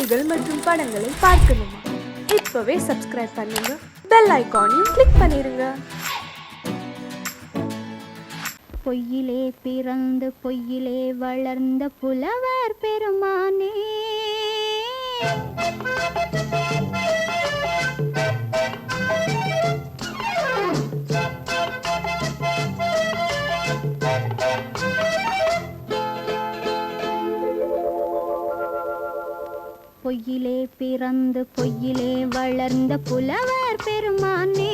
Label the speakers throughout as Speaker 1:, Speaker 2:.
Speaker 1: செய்திகள் மற்றும் படங்களை பார்க்கணுமா? இப்பவே சப்ஸ்கிரைப் பண்ணுங்க, பெல் ஐகானையும் கிளிக் பண்ணிருங்க.
Speaker 2: பொய்யிலே பிறந்து பொய்யிலே வளர்ந்த புலவர் பெருமானே, பொய்யிலே பிறந்து பொய்யிலே வளர்ந்த புலவர் பெருமானே,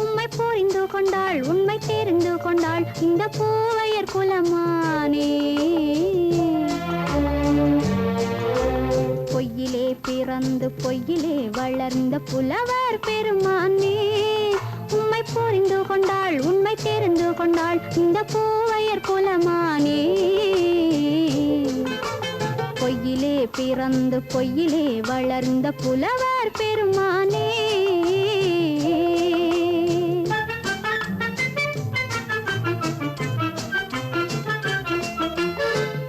Speaker 2: உம்மை புரிந்து கொண்டாள் உண்மை தெரிந்து கொண்டாள் இந்த பூவையர் குலமானே. பொய்யிலே பிறந்து பொய்யிலே வளர்ந்த புலவர் பெருமானே, உம்மை புரிந்து கொண்டாள் உண்மை தெரிந்து கொண்டாள் இந்த பூவையர் குலமானே. பொய்யிலே பிறந்து பொய்யிலே வளர்ந்த புலவர் பெருமானே.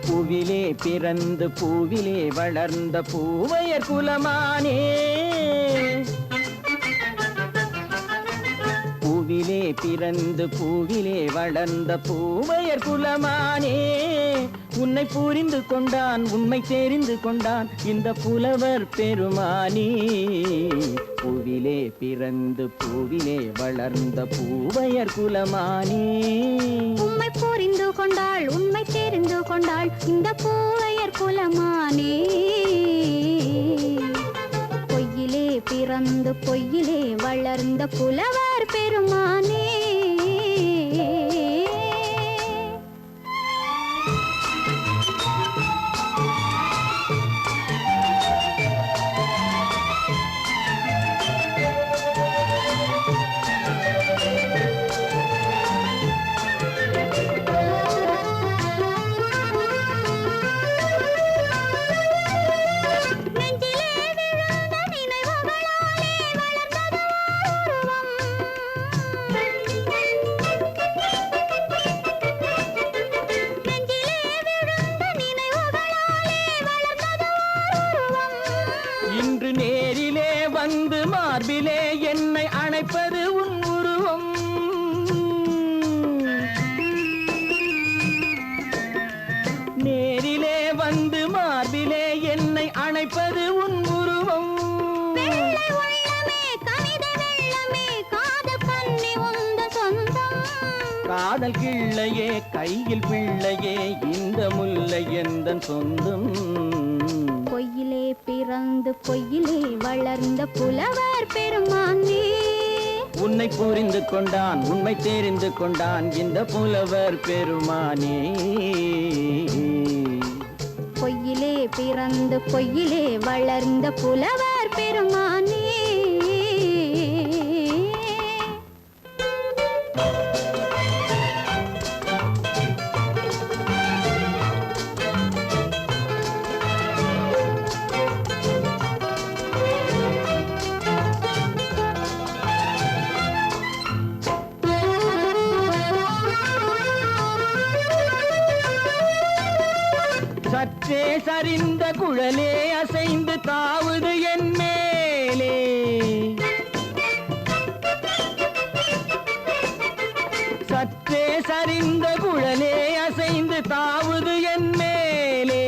Speaker 3: பூவிலே பிறந்து பூவிலே வளர்ந்த பூவையர் குலமானே, பூவிலே பிறந்து பூவிலே வளர்ந்த பூவையர் குலமானே, உன்னை புரிந்து கொண்டான் உண்மை தெரிந்து கொண்டான் இந்த புலவர் பெருமானே. பூவிலே பிறந்து பூவிலே வளர்ந்த பூவையர் குலமானே,
Speaker 2: உம்மை புரிந்து கொண்டாள் உண்மை தெரிந்து கொண்டாள் இந்த பூவையர் குலமானே. பொய்யிலே பிறந்து பொய்யிலே வளர்ந்த புலவர் பெருமானே.
Speaker 3: இன்று நேரிலே வந்து மார்பிலே என்னை அணைப்பது உன் உருவம், நேரிலே வந்து மார்பிலே என்னை அணைப்பது உன் உருவம். காதல் கிள்ளையே கையில் பிள்ளையே இந்த முல்லை எந்தன் சொந்தம்.
Speaker 2: பொய்யிலே பிறந்து பொய்யிலே வளர்ந்த புலவர் பெருமானே,
Speaker 3: உன்னை புரிந்து கொண்டான் உண்மை தெரிந்து கொண்டான் இந்த புலவர் பெருமானே.
Speaker 2: பொய்யிலே பிறந்து பொய்யிலே வளர்ந்த புலவர் பெருமானே.
Speaker 3: சற்றே சரிந்த குழலே அசைந்து தாவுது என் மேலே, சற்றே சரிந்த குழலே அசைந்து தாவுது என் மேலே.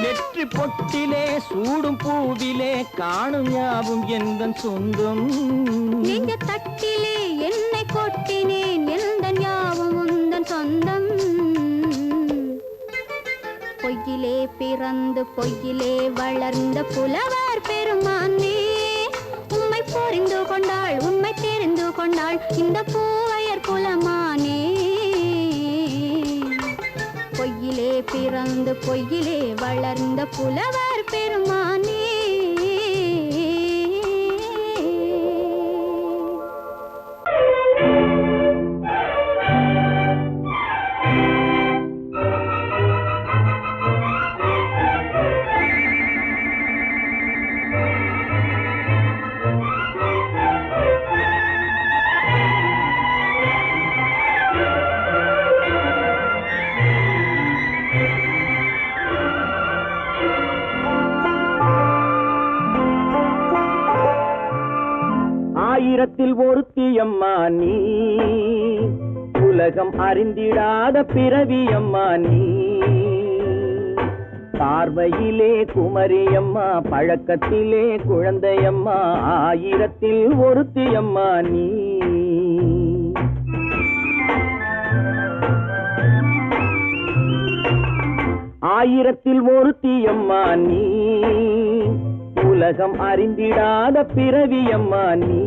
Speaker 3: நெற்றி பொட்டிலே சூடும் பூவிலே காணும் யாவும் எந்தன் சொந்தம்.
Speaker 2: நெஞ்ச தட்டிலே என்னை கொட்டினேன் எந்தன் யாவும் உந்தன் சொந்தம். பொய்யிலே பிறந்து பொய்யிலே வளர்ந்த புலவர் பெருமானே, உம்மை புரிந்து கொண்டாள் உண்மை தெரிந்து கொண்டாள் இந்த பூவையர் குலமானே. பொய்யிலே பிறந்து பொய்யிலே வளர்ந்த புலவர் பெருமானே.
Speaker 3: ஆயிரத்தில் ஒருத்தியம்மா நீ, உலகம் அறிந்திடாத பிறவியம்மா நீ. பார்வையிலே குமரியம்மா, பழக்கத்திலே குழந்தையம்மா, ஆயிரத்தில் ஒருத்தியம்மா நீ. ஆயிரத்தில் ஒருத்தியம்மா நீ, உலகம் அறிந்திடாத பிறவியம்மா நீ.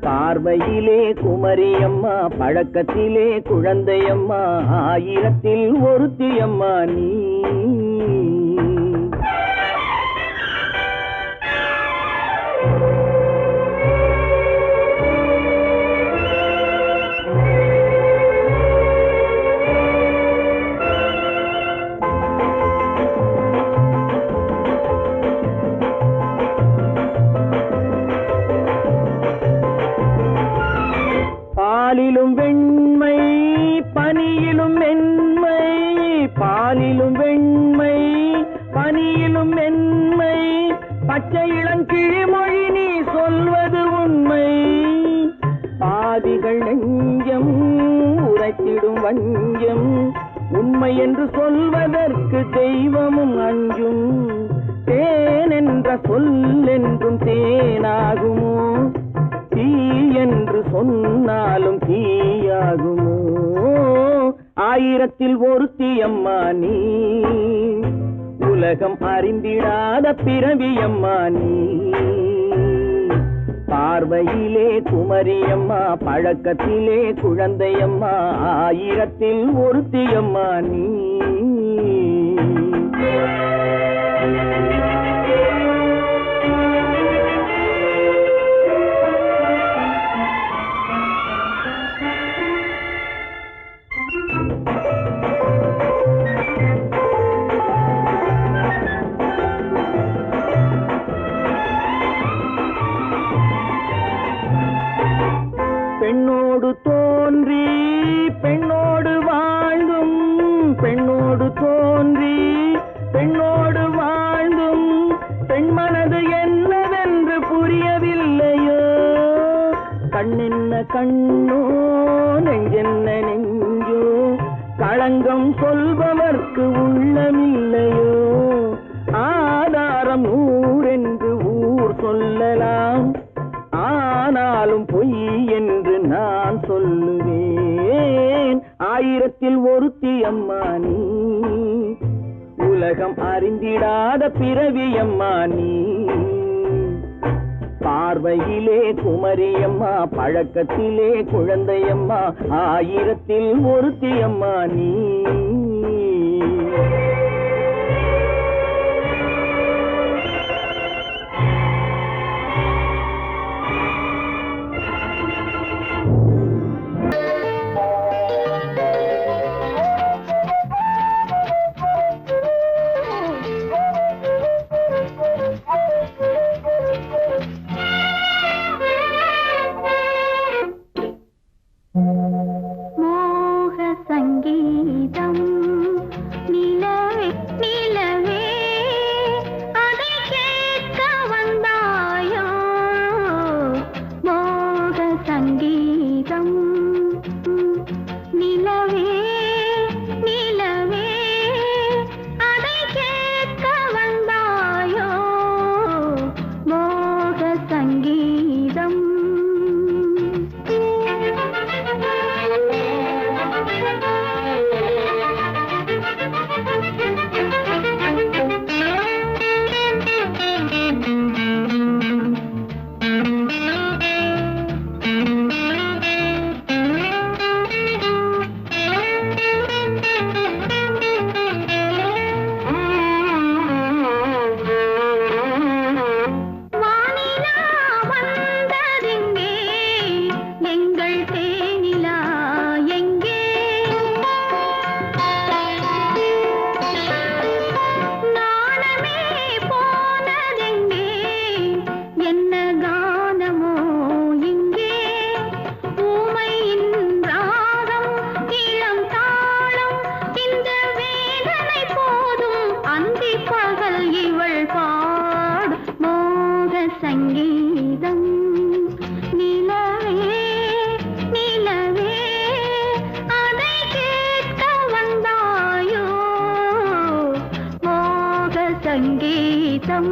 Speaker 3: பார்வையிலே குமரியம்மா, பழக்கத்திலே குழந்தையம்மா, ஆயிரத்தில் ஒருத்தியம்மா நீ. பாலிலும் வெண்மை பனியிலும் மென்மை, பாலிலும் வெண்மை பனியிலும் மென்மை, பச்சை இளங்கிழிமொழி நீ சொல்வது உண்மை. பாதிகள் நெஞ்சம் உரைத்திடும் வஞ்சம், உண்மை என்று சொல்வதற்கு தெய்வமும் அஞ்சும். தேன் என்ற சொல் என்றும் தேனாகுமோ, தீ என்று சொன்னாலும் தீயாகுமோ. ஆயிரத்தில் ஒருத்தியம்மா நீ, உலகம் அறிந்திடாத பிறவியம்மா நீ. பார்வையிலே குமரியம்மா, பழக்கத்திலே குழந்தையம்மா, ஆயிரத்தில் ஒருத்தியம்மா நீ. பெண்ணோடு தோன்றி பெண்ணோடு வாழ்ந்தும், பெண்ணோடு தோன்றி பெண்ணோடு வாழ்ந்தும், பெண்மனது என்னவென்று புரியவில்லையோ. கண்ணென்ன கண்ணோ, நெஞ்சென்ன நெஞ்சோ, களங்கம் சொல்பவர்க்கு உள்ளமில்லையோ. ஆதாரம் நூறென்று ஊர் சொல்லலாம், ஆனாலும் பொய் என்று நான் சொல்லுவேன். ஆயிரத்தில் ஒருத்தியம்மா நீ, உலகம் அறிந்திடாத பிறவியம்மா நீ. பார்வையிலே குமரியம்மா, பழக்கத்திலே குழந்தையம்மா, ஆயிரத்தில் ஒருத்தியம்மா நீ.
Speaker 2: மோக சங்கீதம் சங்கீதம்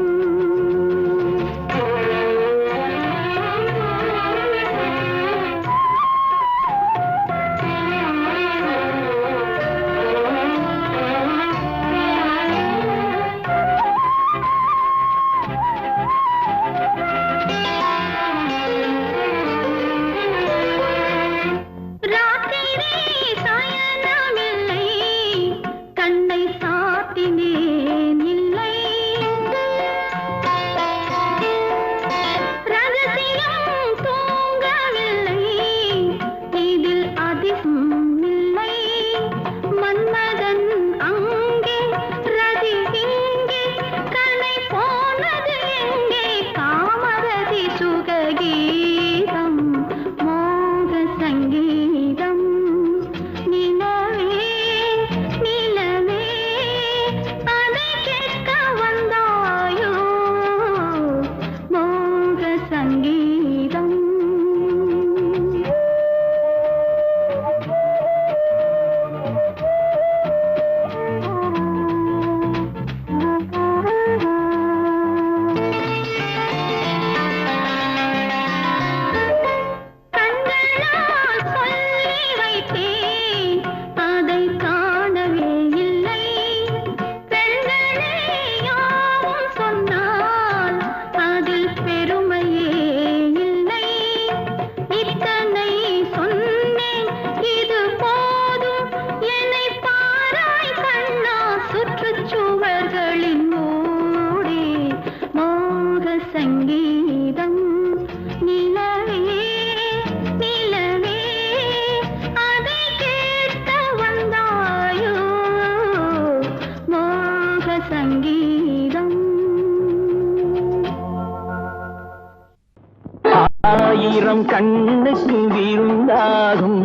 Speaker 3: ஆயிரம் கண்ணுக்கு விருந்தாகும்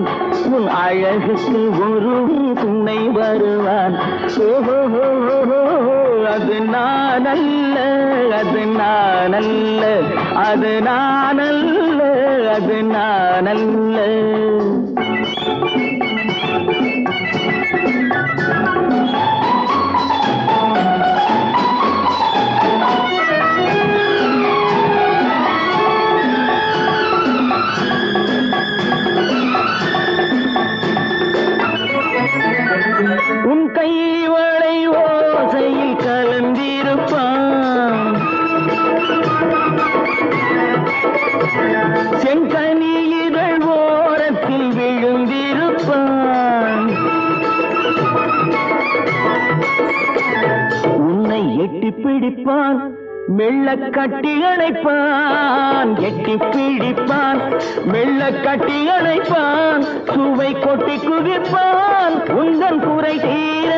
Speaker 3: உன் அழகுக்கு ஒரு துணை வருவான். அது நான் அல்ல, அது நான் அல்ல, அது நான் அல்ல, அது நான் அல்ல. உன் கைவளை ஓசையில் கலந்திருப்பான், செங்கனியிதழ் ஓரத்தில் விழுந்திருப்பான். உன்னை எட்டி பிடிப்பான், மெல்ல கட்டி அணைப்பான், எட்டி பிடிப்பான், மெல்ல கட்டி அணைப்பான், சுவை கொட்டி குவிப்பான் உந்தன் குறை தீர.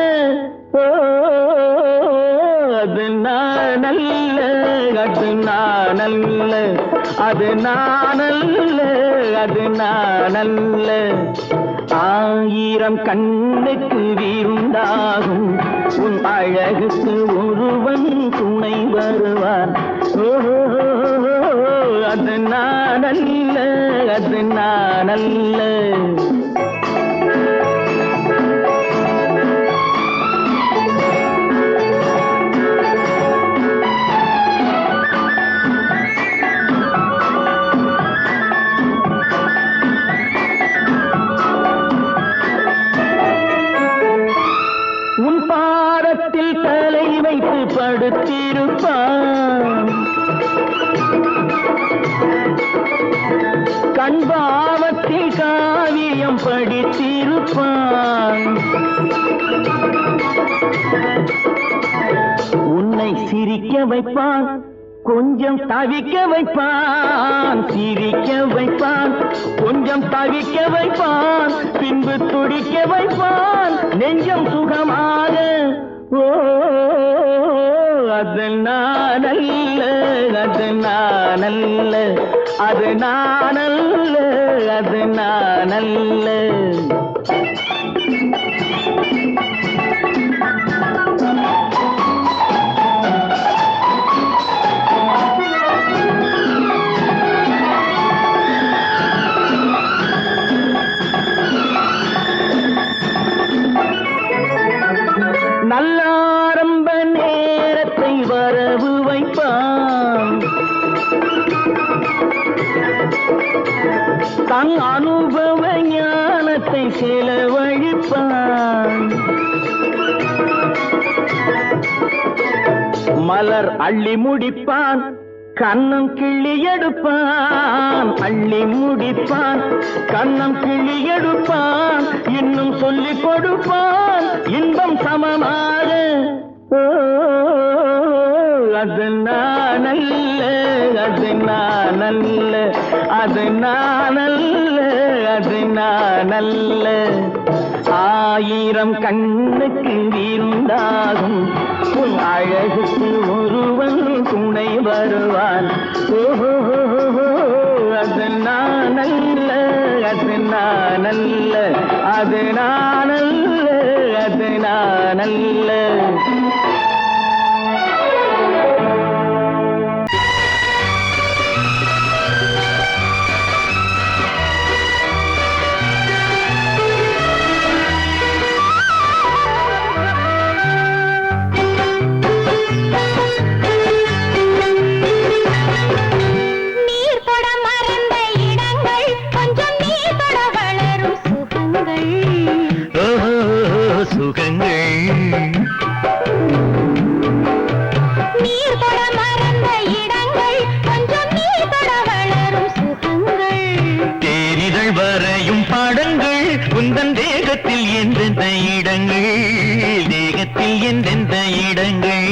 Speaker 3: அது நான் அல்ல, அது நான் அல்ல, அது நான் அல்ல, அது நான் அல்ல. ஆயிரம் கண்ணுக்கு விருந்தாகும் உன் அழகுக்கு ஒருவன் துணை வருவான். அது நான் அல்ல, அது நான் அல்ல. உன் பாதத்தில் தலை வைத்து படுத்திருப்பான், கண்பாவத்தில் காவியம் படித்திருப்பான். உன்னை சிரிக்க வைப்பான், கொஞ்சம் தவிக்க வைப்பான், சிரிக்க வைப்பான், கொஞ்சம் தவிக்க வைப்பான், பின்பு துடிக்க வைப்பான் நெஞ்சம் சுகமாக. அது நான் அல்ல, அது நான் அல்ல, அது நான் அல்ல, அது நான் அல்ல. நல்ல ஆரம்ப நேரத்தை தன் அனுபவ ஞானத்தை செலவழிப்பான். மலர் அள்ளி முடிப்பான், கண்ணம் கிள்ளி எடுப்பான். அள்ளி முடிப்பான், கண்ணம் கிள்ளி எடுப்பான். இன்னும் சொல்லிக் கொடுப்பான் இன்பம் சமமாக. அது நானல்ல, அது நானல்ல, அது நானல்ல, அது நானல்ல. ஆயிரம் கண்ணுக்கு விருந்தாகும் உன் அழகுக்கு ஒருவன் துணை வருவான். அது நானல்ல, அது நானல்ல, அது நானல்ல, அது நானல்ல. உந்தன் தேகத்தில் எந்தெந்த இடங்கள், தேகத்தில் எந்தெந்த இடங்கள்.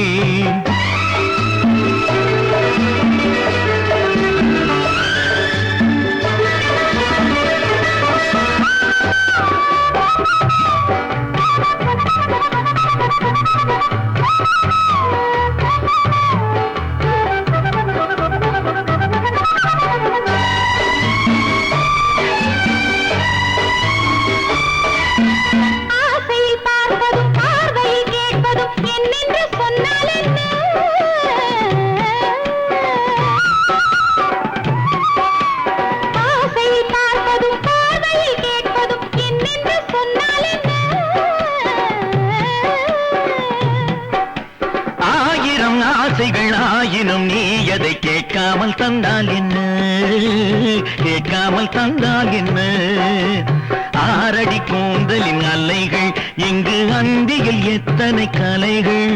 Speaker 3: ஆயினும் நீ அதை கேட்காமல் தந்தால் என்ன, கேட்காமல் தந்தால் என்ன. ஆரடி கூந்தலின் அலைகள் இங்கு அந்தியில் எத்தனை கலைகள்.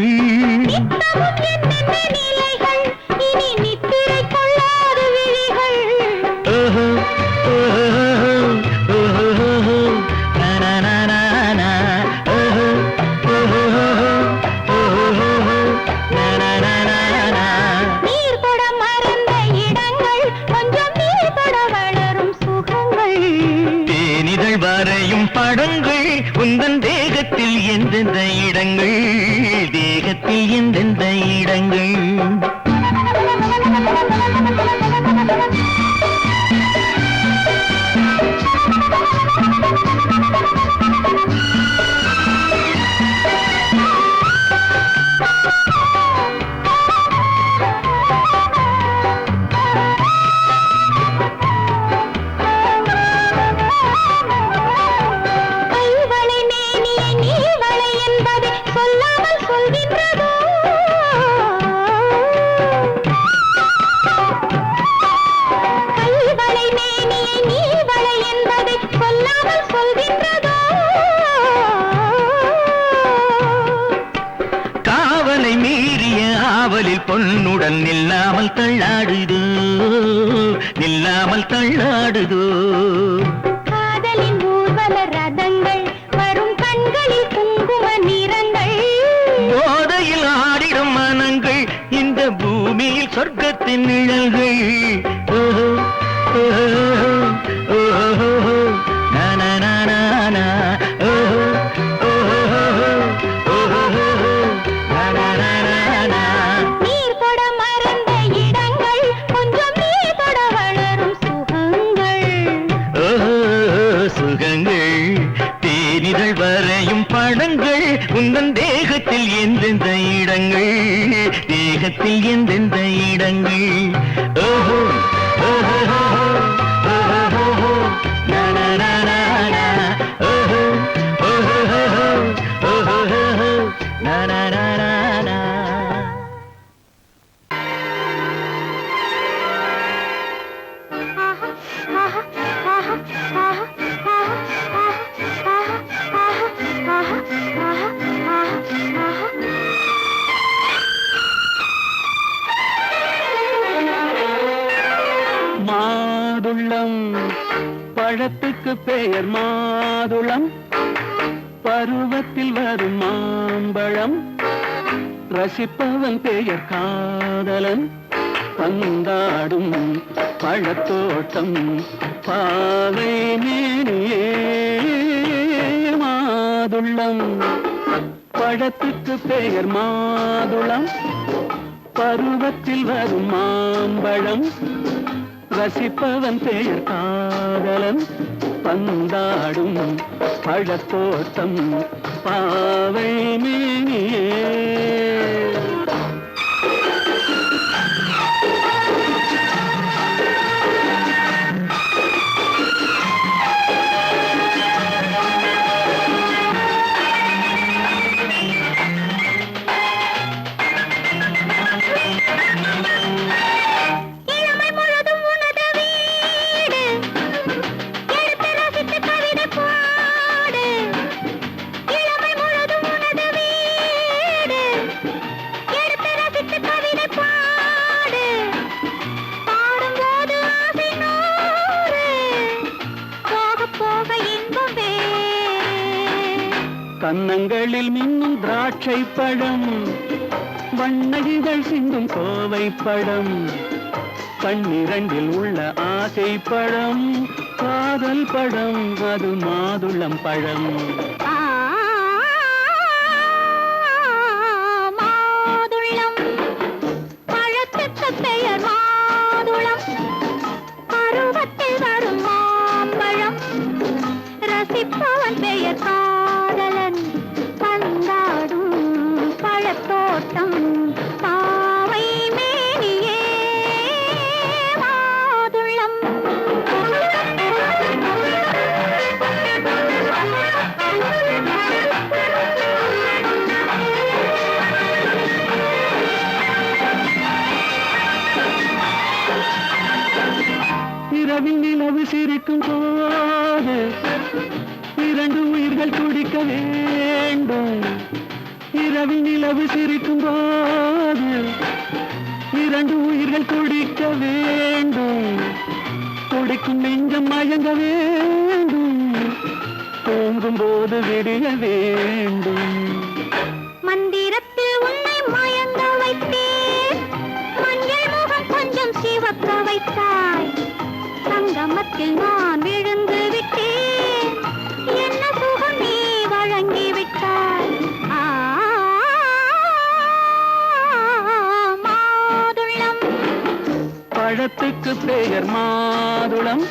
Speaker 3: படங்கள் உந்தன் தேகத்தில் எந்தெந்த இடங்கள், தேகத்தில் எந்தெந்த இடங்கள். பொன்னுடன் நில்லாமல் தள்ளாடுதோ, நில்லாமல் தள்ளாடுதோ.
Speaker 2: காதலின் ஊர்வல ரதங்கள் வரும் கண்களில் குங்கும நிறங்கள்.
Speaker 3: போதையில் ஆடிடும் மனங்கள் இந்த பூமியில் சொர்க்கத்தின் நிழல்கள். தேனிதழ் வரையும் படங்கள் உந்தன் தேகத்தில் எந்தெந்த இடங்கள், தேகத்தில் எந்தெந்த இடங்கள். ஓஹோ ஓஹோ பழத்துக்கு பெயர் மாதுளம், பருவத்தில் வரும் மாம்பழம். ரசிப்பவன் பெயர் காதலன், பந்தாடும் பழத்தோட்டம் பாவை மேனியே மாதுளம். பழத்துக்கு பெயர் மாதுளம், பருவத்தில் வரும் மாம்பழம். ரசிப்பவன் பெயர் காதலன், பந்தாடும் பழத்தோட்டம் பாவை மேனியே. கன்னங்களில் மின்னும் திராட்சை பழம், வண்ணகிகள் சிந்தும் கோவை பழம். கண்ணிரண்டில் உள்ள ஆசை பழம், காதல் பழம், அது மாதுளம் பழம்.
Speaker 2: மாதுளம் பழத்துக்கு பெயர் மாதுளம், பருவத்தில் வரும் மாம்பழம். ரசிப்பவன் பெயர் காதலன், பந்தாடும் பழத்தோட்டம் பாவை மேனியே மாதுளம்.
Speaker 3: இரவில் நிலவு சிரிக்கும் போது இரண்டு உயிர்கள் துடிக்க வேண்டும். இரவில் நிலவு சிரிக்கும் போது இரண்டு உயிர்கள் துடிக்க வேண்டும். துடிக்கும் நெஞ்சம் மயங்க வேண்டும், தூங்கும் போது விடிய வேண்டும்.
Speaker 2: மந்திரத்தில் உன்னை மயங்க வைத்தேன், மஞ்சள் முகம் கொஞ்சம் சிவக்க வைத்தாய். சங்கமத்தில் நான் விழுந்து விட்டேன், என்ன சுகம் நீ வழங்கி விட்டாய். மாதுளம்
Speaker 3: பழத்துக்கு பெயர் மாதுளம்,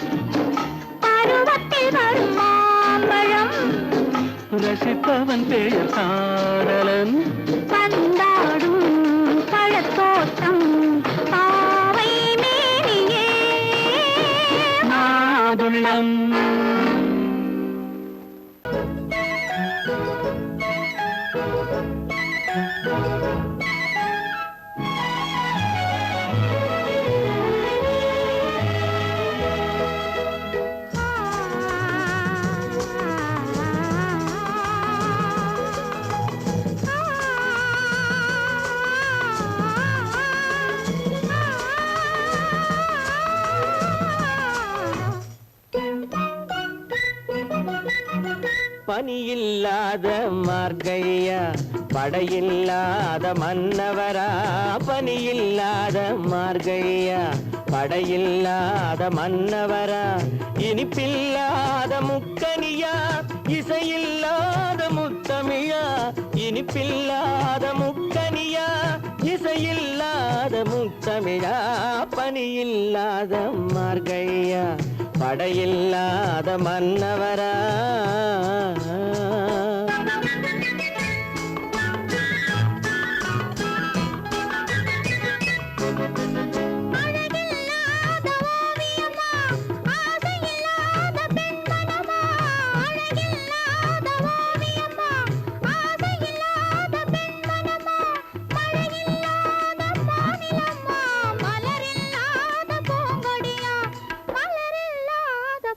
Speaker 2: பருவத்தில் வரும் மாம்பழம்.
Speaker 3: ரசிப்பவன் பெயர் காதலன்,
Speaker 2: பந்தாடும் பழத்தோட்டம் பாவை மேனியே
Speaker 3: மாதுளம். பனியில்லாத மார்கழியா, படையில்லாத மன்னவரா. பனியில்லாத மார்கழியா, படையில்லாத மன்னவரா. இனிப்பில்லாத முக்கனியா, இசையில்லாத முத்தமிழா. இனிப்பில்லாத முக்கனியா, இசையில்லாத முத்தமிழா. பனியில்லாத மார்கழியா, படையில்லாத மன்னவரா.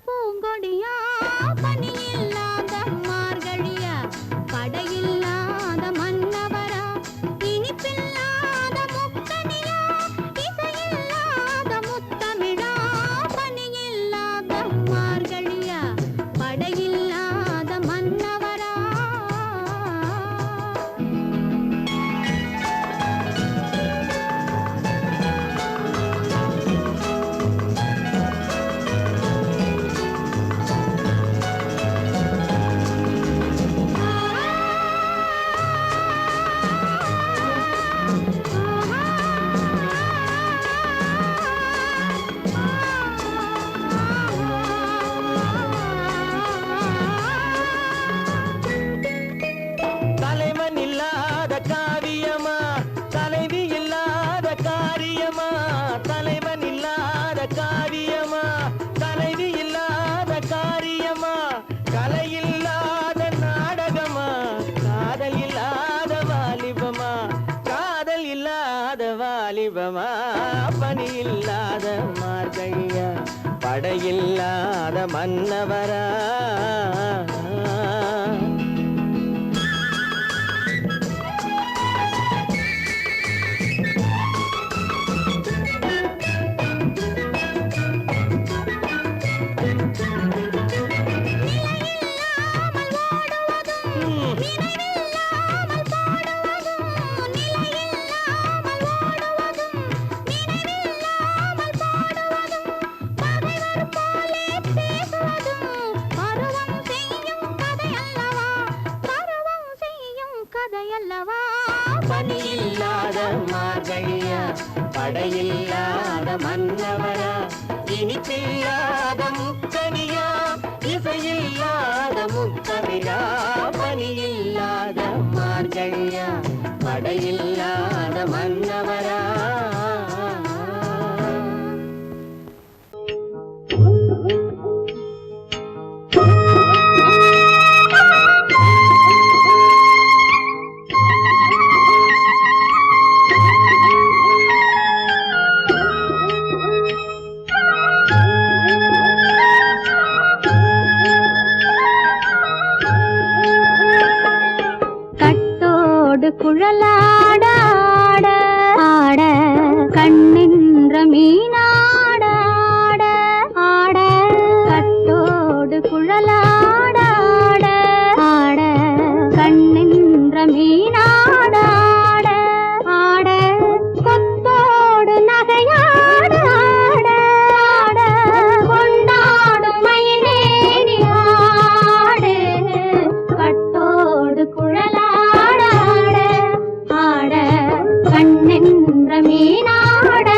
Speaker 2: பூங்கொடியா பனியில்லாத மார்கழியா.
Speaker 3: வாலிபமா பணி இல்லாத மார்கழியா படையில்லாத மன்னவரா பணியில்லாத மார்கழியா படையில்லாத மன்னவரா இனிப்பில்லாத முக்கனியா இசையில்லாத முத்தமிழா பணியில்லாத மார்கழியா படையில்லாத மன்னவரா
Speaker 2: குழலாட ஆட ஆட கண்ணின்ற மீனாட ஆட ஆட கட்டோடு குழலாட ஆட ஆட கண்ணின்ற மீனாட ஆட ஆட கொத்தோடு நகையாட ஆட ஆட கொண்டாடும் மயிலேறி ஆடு கட்டோடு குழலாட கண்ணென்ற மீனாட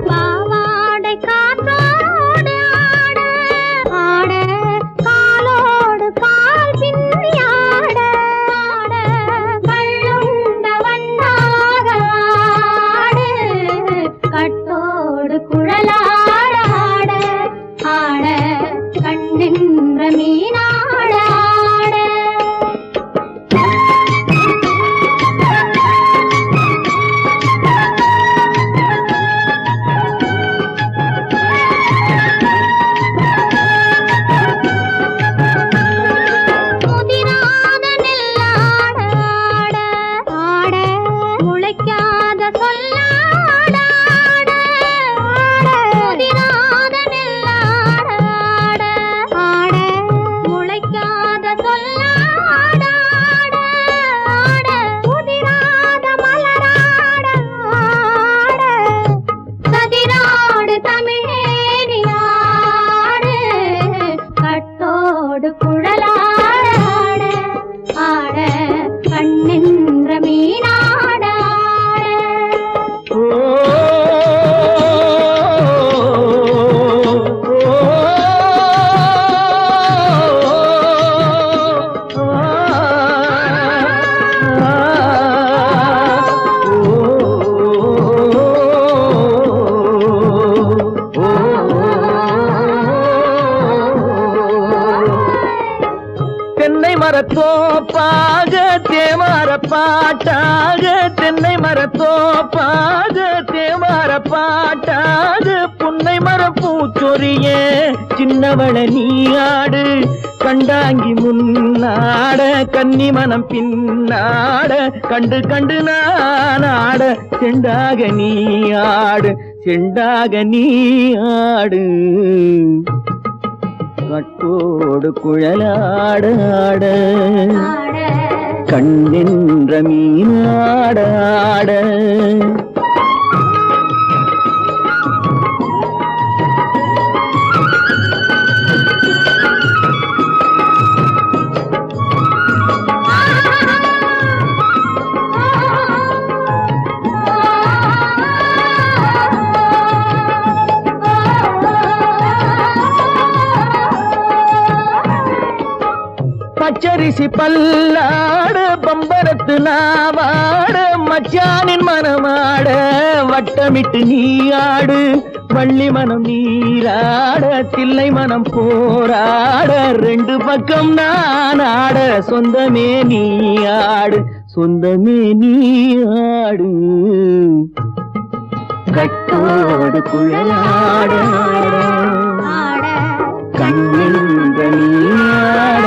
Speaker 2: பாவாடை காற்றோடு ஆட ஆட காலோடு கால் பின்னி ஆட ஆட கள்ளுண்ட வண்ணாக ஆடு கட்டோடு குழலாட ஆட ஆட கண்ணின்ற மீனாட ஆட முதிராத நெல்லாட ஆட ஆட முளைக்காத சொல்லாட ஆட ஆட முதிராத நெல்லாட ஆட ஆட முளைக்காத சொல்லாட ஆட ஆட முதிராத மலராட ஆட கதிராடு தமிழேறி ஆடு கட்டோடு குழலாட ஆட ஆட கண்ணின்ற மீனாட
Speaker 3: தென்னை மரத்தோப்பாக தேமார பாட்டாக தென்னை மரத்தோப்பாக தேமார பாட்டாக புன்னை மரம் பூச்சொரிய சின்னவள நீயாடு கண்டாங்கி முன்னாட கன்னி மனம் பின்னாட கண்டு கண்டு நானாட செண்டாக நீயாடு செண்டாக நீயாடு கட்டோடு குழலாட ஆட கண்ணின்ற மீனாட ஆட பச்சரி பம்பரிசி பல்லாடு பம்பரத்து நாவாடு மச்சானின் மனமாட வட்டமிட்டு நீ ஆடு வள்ளி மனம் நீராட தில்லை மனம் போராட ரெண்டு பக்கம் நான் ஆட சொந்தமே நீ ஆடு சொந்தமே நீ ஆடு கட்டோடு குழலாட கண்ணிந்த நீயாட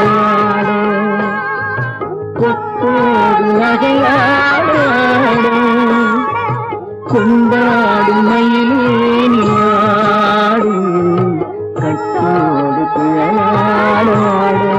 Speaker 3: கொத்தோடு நகையாட கொண்டாடு மயிலே நீயாடு கட்டோடு குழலாட